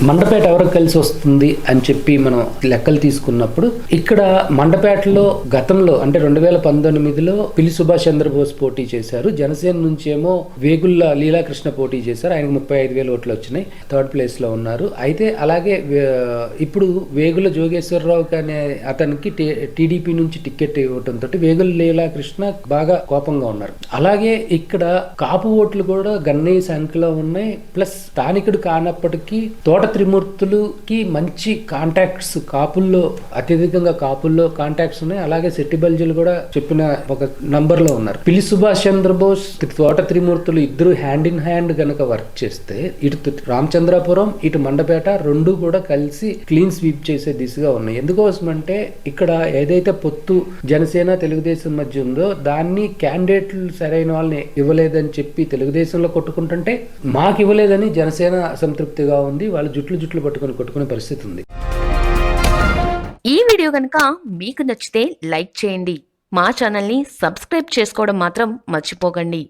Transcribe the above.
మండపేట ఎవరికి కలిసి వస్తుంది అని చెప్పి మనం లెక్కలు తీసుకున్నప్పుడు ఇక్కడ మండపేటలో గతంలో అంటే 2019లో పిల్లి సుభాష్ చంద్రబోస్ పోటీ చేశారు. జనసేన నుంచి ఏమో వేగుళ్ళ లీలాకృష్ణ పోటీ చేశారు. ఆయనకు 35,000 ఓట్లు వచ్చినాయి. థర్డ్ ప్లేస్ లో ఉన్నారు. అయితే అలాగే ఇప్పుడు వేగుల జోగేశ్వరరావు అనే అతనికి టీడీపీ నుంచి టికెట్ ఇవ్వడంతో వేగుల లీలాకృష్ణ బాగా కోపంగా ఉన్నారు. అలాగే ఇక్కడ కాపు ఓట్లు కూడా గన్నయ్య సంఖ్యలో ఉన్నాయి. ప్లస్ స్థానికుడు కానప్పటికీ తోట త్రిమూర్తులకి మంచి కాంటాక్ట్స్ కాపుల్లో అత్యధికంగా కాపుల్లో కాంటాక్ట్స్ ఉన్నాయి. అలాగే శెట్టి బల్జీలు కూడా చెప్పిన ఒక నంబర్ లో ఉన్నారు. పిల్లి సుభాష్ చంద్రబోస్ తోట త్రిమూర్తులు ఇద్దరు హ్యాండ్ ఇన్ హ్యాండ్ గనక వర్క్ చేస్తే ఇటు రామచంద్రాపురం ఇటు మండపేట రెండు కూడా కలిసి క్లీన్ స్వీప్ చేసే దిశగా ఉన్నాయి. ఎందుకోసమంటే ఇక్కడ ఏదైతే పొత్తు జనసేన తెలుగుదేశం మధ్య ఉందో దాన్ని క్యాండిడేట్లు సరైన వాళ్ళని ఇవ్వలేదని చెప్పి తెలుగుదేశంలో కొట్టుకుంటుంటే మాకు ఇవ్వలేదని జనసేన అసంతృప్తిగా ఉంది. వాళ్ళు జుట్లు కొట్టుకునే పరిస్థితి ఉంది. ఈ వీడియో కనుక మీకు నచ్చితే లైక్ చేయండి. మా ఛానల్ని సబ్స్క్రైబ్ చేసుకోవడం మాత్రం మర్చిపోకండి.